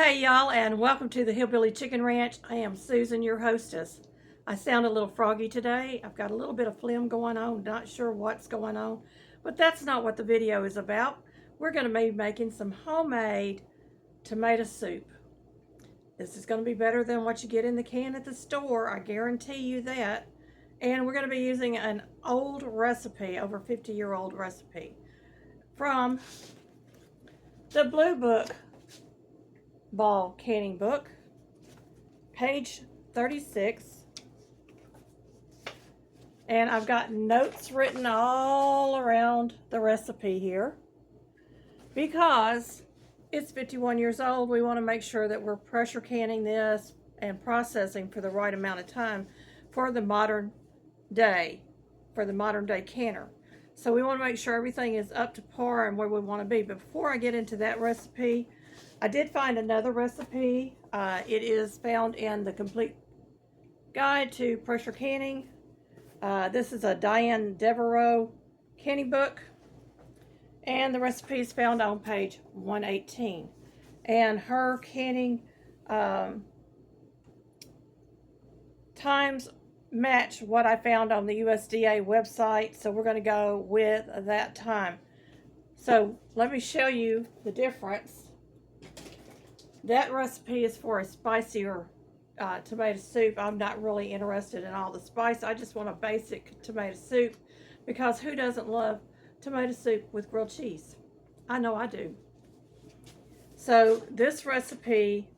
Hey y'all, and welcome to the Hillbilly Chicken Ranch. I am Susan, your hostess. I sound a little froggy today. I've got a little bit of phlegm going on, not sure what's going on, but that's not what the video is about. We're going to be making some homemade tomato soup. This is going to be better than what you get in the can at the store, I guarantee you that. And we're going to be using an old recipe, over 50-year-old recipe, from the Blue Book Ball Canning Book, page 36. And I've got notes written all around the recipe here because it's 51 years old. We want to make sure that we're pressure canning this and processing for the right amount of time for the modern day canner. So we want to make sure everything is up to par and where we want to be. But before I get into that recipe, I did find another recipe. It is found in the Complete Guide to Pressure Canning. This is a Diane Devereaux canning book, and the recipe is found on page 118. And her canning times match what I found on the USDA website, so we're going to go with that time. So let me show you the difference. That recipe is for a spicier tomato soup. I'm not really interested in all the spice. I just want a basic tomato soup because who doesn't love tomato soup with grilled cheese? I know I do. So this recipe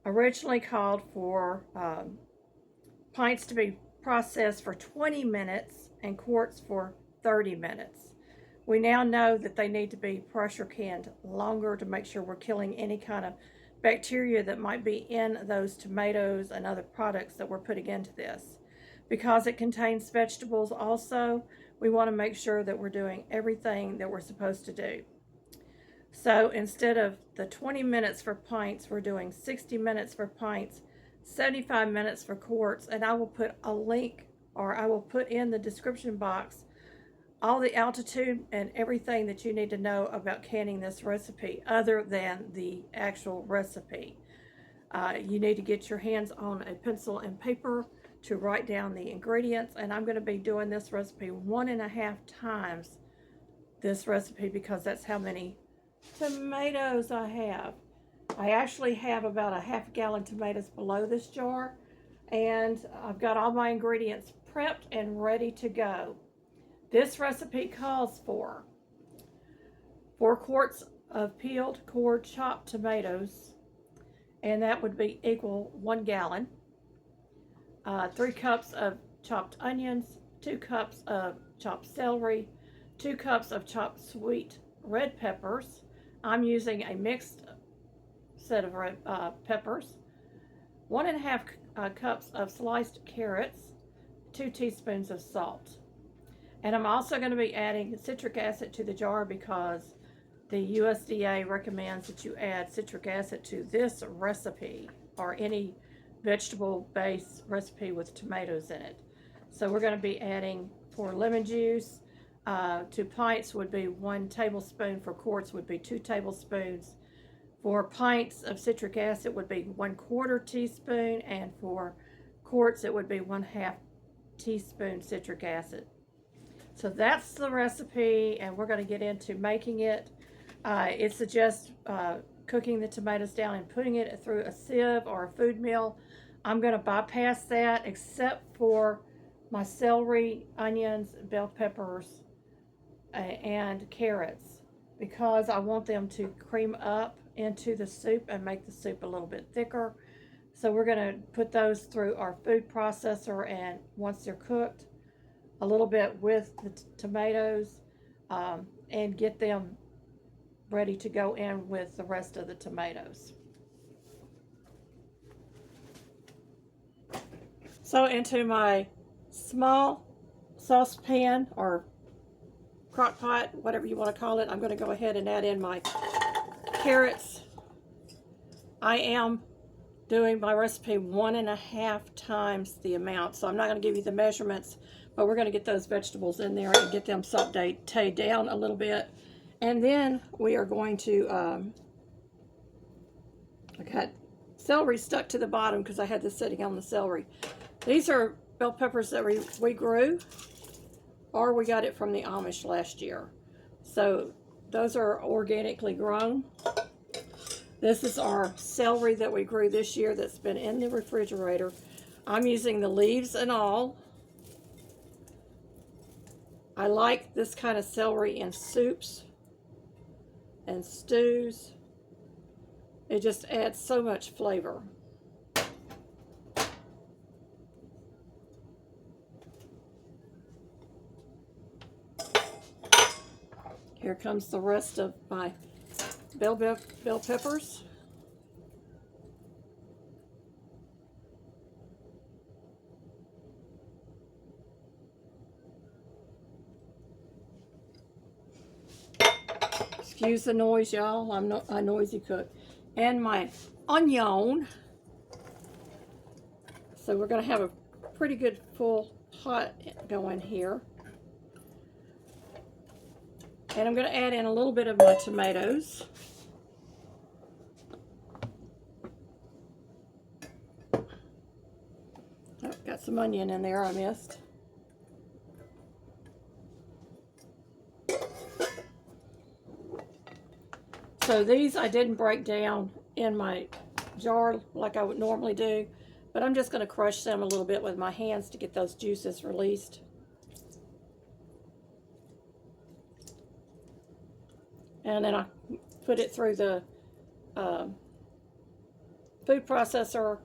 originally called for pints to be processed for 20 minutes and quarts for 30 minutes. We now know that they need to be pressure canned longer to make sure we're killing any kind of bacteria that might be in those tomatoes and other products that we're putting into this. Because it contains vegetables also, we want to make sure that we're doing everything that we're supposed to do. So instead of the 20 minutes for pints, we're doing 60 minutes for pints, 75 minutes for quarts, and I will put a link, or I will put in the description box all the altitude and everything that you need to know about canning this recipe other than the actual recipe. You need to get your hands on a pencil and paper to write down the ingredients, and I'm going to be doing this recipe 1.5 times this recipe because that's how many tomatoes I have. I actually have about a half gallon tomatoes below this jar, and I've got all my ingredients prepped and ready to go. This recipe calls for 4 quarts of peeled, cored, chopped tomatoes, and that would be equal 1 gallon. 3 cups of chopped onions, 2 cups of chopped celery, 2 cups of chopped sweet red peppers. I'm using a mixed set of red peppers. 1.5 cups of sliced carrots, 2 teaspoons of salt. And I'm also going to be adding citric acid to the jar because the USDA recommends that you add citric acid to this recipe or any vegetable-based recipe with tomatoes in it. So we're going to be adding, for lemon juice, to pints would be 1 tablespoon, for quarts would be 2 tablespoons. For pints of citric acid would be 1/4 teaspoon, and for quarts it would be 1/2 teaspoon citric acid. So that's the recipe, and we're going to get into making it. It suggests cooking the tomatoes down and putting it through a sieve or a food mill. I'm going to bypass that except for my celery, onions, bell peppers, and carrots because I want them to cream up into the soup and make the soup a little bit thicker. So we're going to put those through our food processor, and once they're cooked, a little bit with the tomatoes and get them ready to go in with the rest of the tomatoes. So into my small saucepan or crock pot, whatever you want to call it, I'm going to go ahead and add in my carrots. I am doing my recipe 1.5 times the amount, so I'm not going to give you the measurements, but we're going to get those vegetables in there and get them sauteed down a little bit. And then we are going to I got celery stuck to the bottom because I had this sitting on the celery. These are bell peppers that we grew, or we got it from the Amish last year. So those are organically grown. This is our celery that we grew this year that's been in the refrigerator. I'm using the leaves and all. I like this kind of celery in soups and stews. It just adds so much flavor. Here comes the rest of my bell peppers. Excuse the noise, y'all. I'm not a noisy cook. And my onion. So we're going to have a pretty good full pot going here. And I'm going to add in a little bit of my tomatoes. Oh, got some onion in there I missed. So these I didn't break down in my jar like I would normally do, but I'm just going to crush them a little bit with my hands to get those juices released. And then I put it through the food processor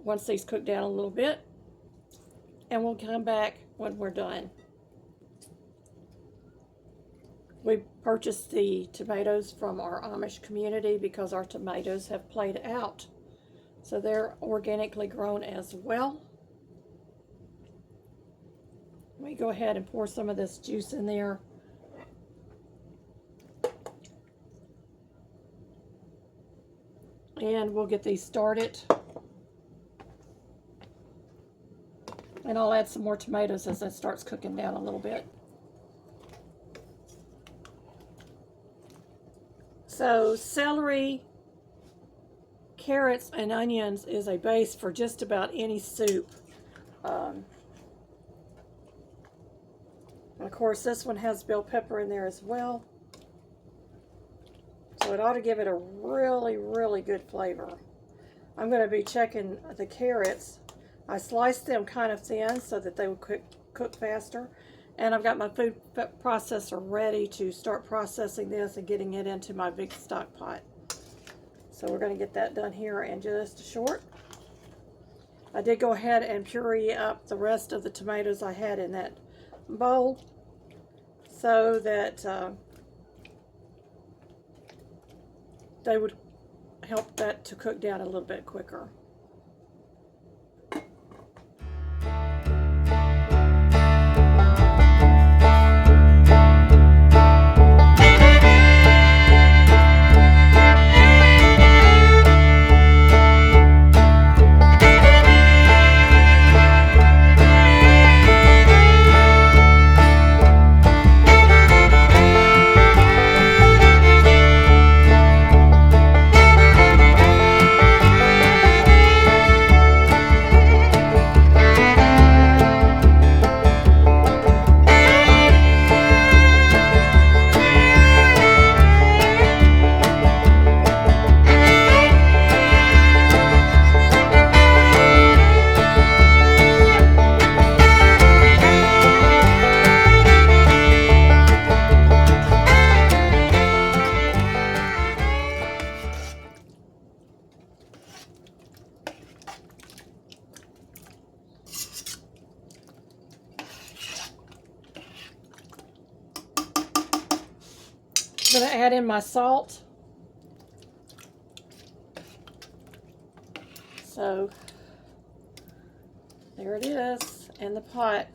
once these cook down a little bit. And we'll come back when we're done. We purchased the tomatoes from our Amish community because our tomatoes have played out. So they're organically grown as well. Let me go ahead and pour some of this juice in there. And we'll get these started. And I'll add some more tomatoes as it starts cooking down a little bit. So celery, carrots, and onions is a base for just about any soup. And of course this one has bell pepper in there as well. So it ought to give it a really, really good flavor. I'm going to be checking the carrots. I sliced them kind of thin so that they would cook faster. And I've got my food processor ready to start processing this and getting it into my big stock pot. So we're going to get that done here in just a short. I did go ahead and puree up the rest of the tomatoes I had in that bowl so that they would help that to cook down a little bit quicker. I'm going to add in my salt. So there it is in the pot.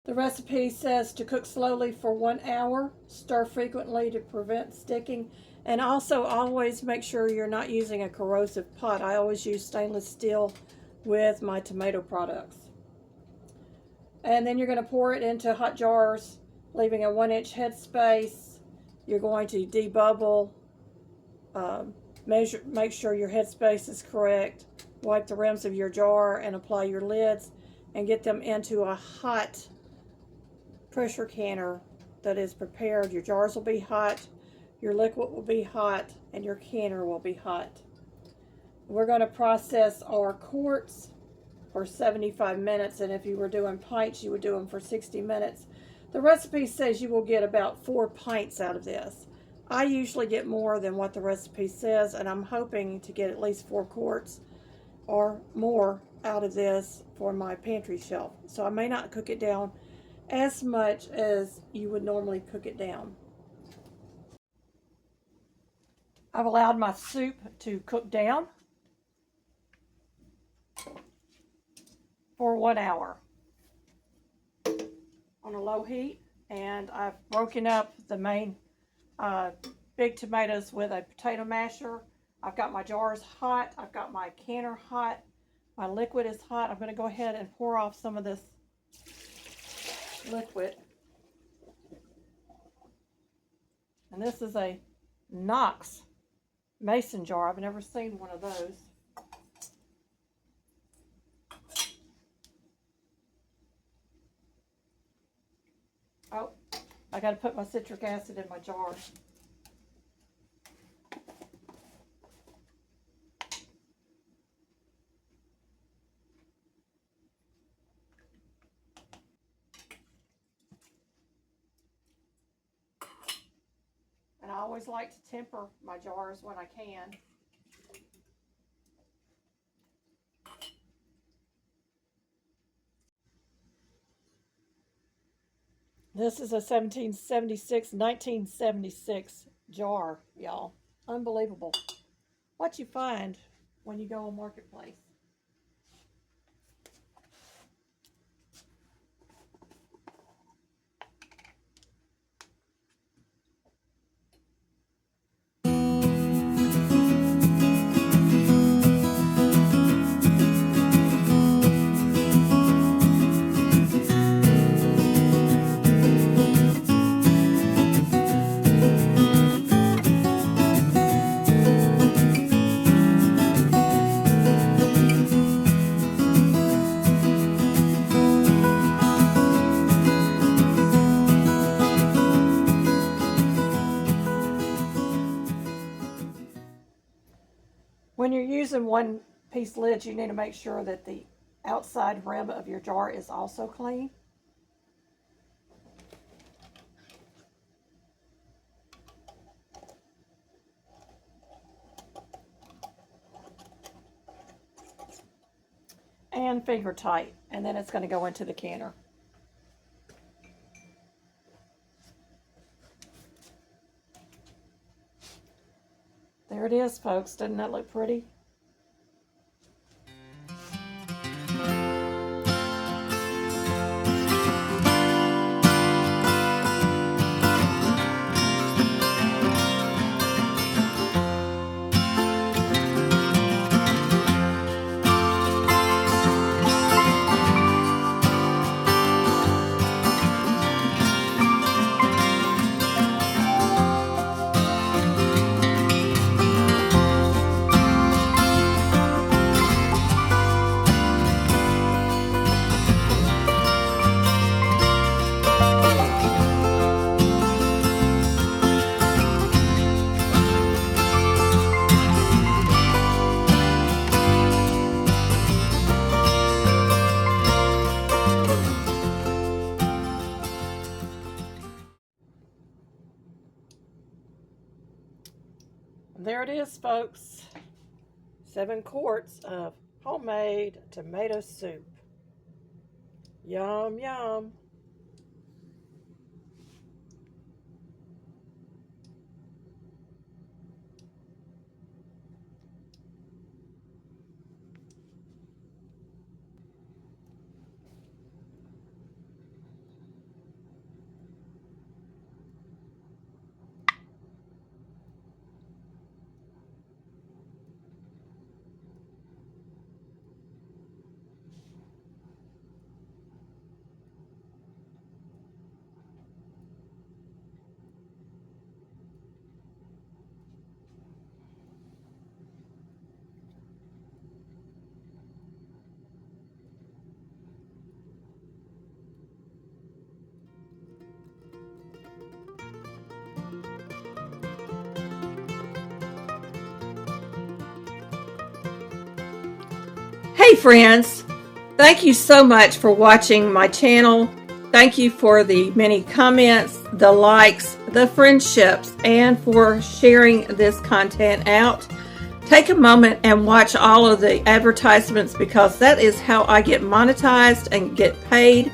The recipe says to cook slowly for 1 hour, stir frequently to prevent sticking, and also always make sure you're not using a corrosive pot. I always use stainless steel with my tomato products. And then you're going to pour it into hot jars, leaving a 1-inch headspace. You're going to debubble, make sure your headspace is correct, wipe the rims of your jar and apply your lids and get them into a hot pressure canner that is prepared. Your jars will be hot, your liquid will be hot, and your canner will be hot. We're going to process our quarts for 75 minutes, and if you were doing pints, you would do them for 60 minutes. The recipe says you will get about 4 pints out of this. I usually get more than what the recipe says, and I'm hoping to get at least 4 quarts or more out of this for my pantry shelf. So I may not cook it down as much as you would normally cook it down. I've allowed my soup to cook down for 1 hour on a low heat, and I've broken up the main big tomatoes with a potato masher. I've got my jars hot, I've got my canner hot, my liquid is hot. I'm going to go ahead and pour off some of this liquid. And this is a Knox mason jar. I've never seen one of those. Oh, I got to put my citric acid in my jar. And I always like to temper my jars when I can. This is a 1976 jar, y'all. Unbelievable. What you find when you go on Marketplace. When you're using one-piece lids, you need to make sure that the outside rim of your jar is also clean. And finger tight, and then it's going to go into the canner. There it is, folks. Doesn't that look pretty? There it is, folks. 7 quarts of homemade tomato soup. Yum, yum. Hey friends, thank you so much for watching my channel. Thank you for the many comments, the likes, the friendships, and for sharing this content out. Take a moment and watch all of the advertisements because that is how I get monetized and get paid.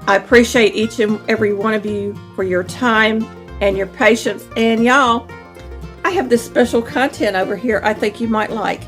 I appreciate each and every one of you for your time and your patience. And y'all, I have this special content over here I think you might like.